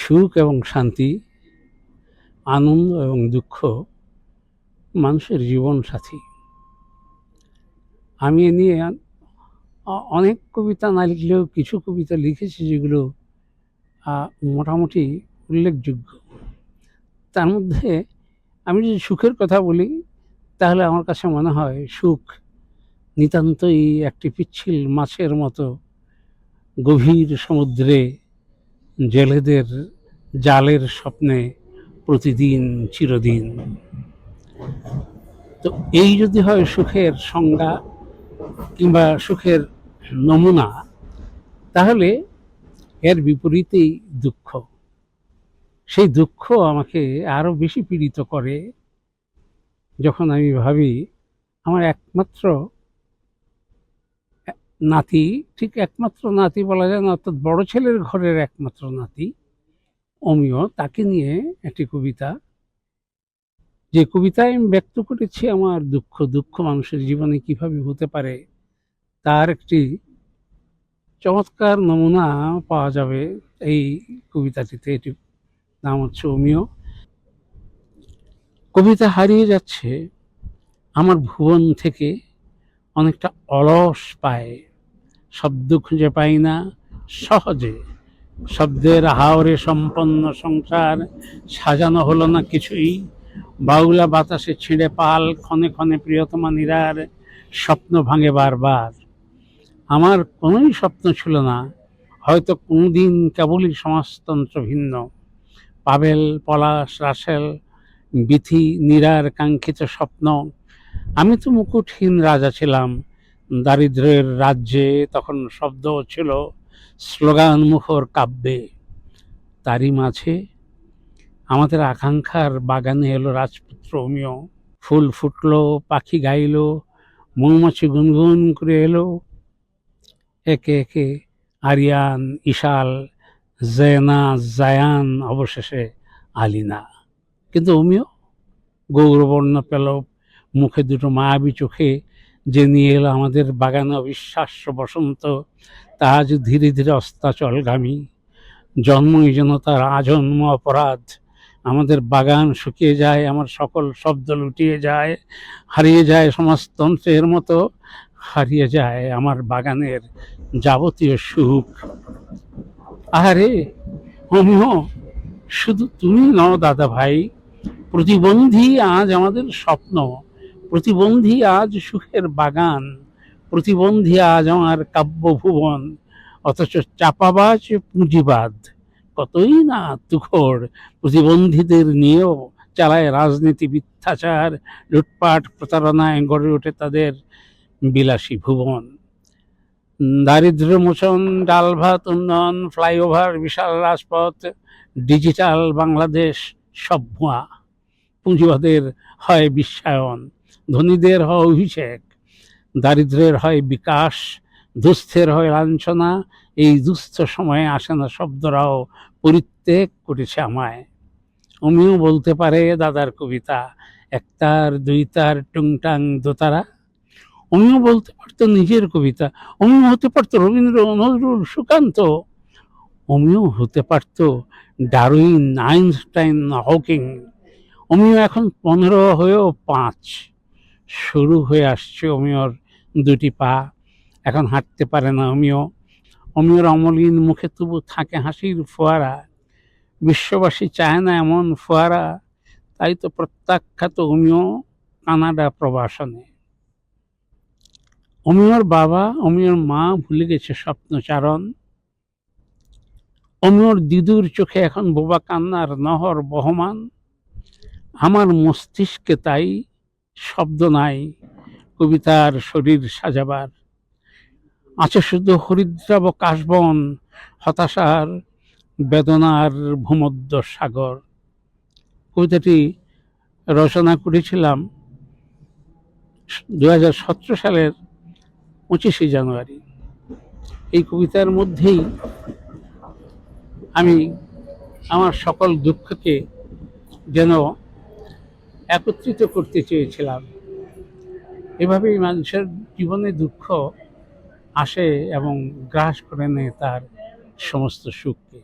সুখ এবং শান্তি, আনন্দ এবং দুঃখ মানুষের জীবন সাথী। আমি এ নিয়ে অনেক কবিতা না লিখলেও কিছু কবিতা লিখেছি যেগুলো মোটামুটি উল্লেখযোগ্য। তার মধ্যে আমি যদি সুখের কথা বলি তাহলে আমার কাছে মনে হয় সুখ নিতান্তই একটি পিচ্ছিল মাছের মতো গভীর সমুদ্রে জেলেদের জালের স্বপ্নে প্রতিদিন চিরদিন। তো এই যদি হয় সুখের সংজ্ঞা কিংবা সুখের নমুনা, তাহলে এর বিপরীতেই দুঃখ। সেই দুঃখ আমাকে আরো বেশি পীড়িত করে যখন আমি ভাবি আমার একমাত্র নাতি, ঠিক একমাত্র নাতি বলা যায় না, অর্থাৎ বড় ছেলের ঘরের একমাত্র নাতি অমিয়, তাকে নিয়ে একটি কবিতা, যে কবিতায় আমি ব্যক্ত করেছি আমার দুঃখ। দুঃখ মানুষের জীবনে কিভাবে হতে পারে তার একটি চমৎকার নমুনা পাওয়া যাবে এই কবিতাটিতে। এটি নাম হচ্ছে অমিয়। কবিতা হারিয়ে যাচ্ছে আমার ভুবন থেকে অনেকটা অলস পায়, শব্দ খুঁজে পাই না সহজে, শব্দের হাওরে সম্পন্ন সংসার সাজানো হলো না কিছুই, বাউলা বাতাসে ছিঁড়ে পাল, ক্ষণে ক্ষণে প্রিয়তমা নীরার স্বপ্ন ভাঙে বারবার। আমার কোনোই স্বপ্ন ছিল না, হয়তো কোনোদিন কেবলই সমাজতন্ত্র ভিন্ন, পাবেল, পলাশ, রাসেল, বিথি, নীরার কাঙ্ক্ষিত স্বপ্ন। আমি তো মুকুটহীন রাজা ছিলাম দারিদ্র্যের রাজ্যে, তখন শব্দ ছিল স্লোগান মুখর কাব্যে। তারই মাঝে আমাদের আকাঙ্ক্ষার বাগানে এলো রাজপুত্র অমিয়। ফুল ফুটলো, পাখি গাইলো, মৌমাছি গুনগুন করে এলো, একে একে আরিয়ান, ইশাল, জেনা, জায়ান, অবশেষে আলিনা। কিন্তু অমিয় গৌরবর্ণ পেল, মুখে দুটো মায়াবী চোখে, যে নিয়ে এলো আমাদের বাগানে অবিশ্বাস্য বসন্ত। তা আজ ধীরে ধীরে অস্তাচলগামী, জন্মই যেন তার আজন্ম অপরাধ। আমাদের বাগান শুকিয়ে যায়, আমার সকল শব্দ লুটিয়ে যায়, হারিয়ে যায় সমাজতন্ত্রের মতো, হারিয়ে যায় আমার বাগানের যাবতীয় সুখ। আরে অমিয়, শুধু তুমি নও দাদা ভাই, প্রতিবন্ধী আজ আমাদের স্বপ্ন, প্রতিবন্ধী আজ সুখের বাগান, প্রতিবন্ধী আজ আমার কাব্যভুবন। অথচ চাপাবাজ পুঁজিবাদ কতই না তুখোর, প্রতিবন্ধীদের নিয়েও চালায় রাজনীতি, মিথ্যাচার, লুটপাট, প্রতারণায় গড়ে ওঠে তাদের বিলাসী ভুবন। দারিদ্র্য মোচন, ডাল ভাত উন্নয়ন, ফ্লাইওভার, বিশাল রাজপথ, ডিজিটাল বাংলাদেশ সব ভুয়া। পুঁজিবাদের হয় বিশ্বায়ন, ধনীদের হয় অভিষেক, দারিদ্রের হয় বিকাশ, দুস্থের হয় লাঞ্ছনা। এই দুস্থ সময়ে আসে না শব্দরাও পরিত্যাগ করেছে আমায়। অমিও বলতে পারে দাদার কবিতা একতার, দুইতার, টুংটাং, দোতারা। অমিও বলতে পারতো নিজের কবিতা, অমিও হতে পারতো রবীন্দ্র, নজরুল, সুকান্ত। অমিও হতে পারতো ডারউইন, আইনস্টাইন, হকিং। অমিয় এখন 15 হয়েও 5, শুরু হয়ে আসছে অমিয়র দুটি পা। এখন হাঁটতে পারে না অমিয়, অমিয়র অমলিন মুখে তবু থাকে হাসির ফোয়ারা। বিশ্ববাসী চায় না এমন ফোয়ারা, তাই তো প্রত্যাখ্যাত অমিয় কানাডা প্রবাসনে। অমিয়র বাবা, অমিয়র মা ভুলে গেছে স্বপ্নচারণ। অমিয়র দিদুর চোখে এখন বোবা কান্নার নহর বহমান। আমার মস্তিষ্কে তাই শব্দ নাই কবিতার শরীর সাজাবার, আছে শুধু হরিদ্রাব কাশবন, হতাশার বেদনার ভূমধ্য সাগর। কবিতাটি রচনা করেছিলাম 2017 সালের 25শে জানুয়ারি। এই কবিতার মধ্যেই আমি আমার সকল দুঃখকে যেন একত্রিত করতে চেয়েছিলাম। এভাবেই মানুষের জীবনে দুঃখ আসে এবং গ্রাস করে নেয় তার সমস্ত সুখকে।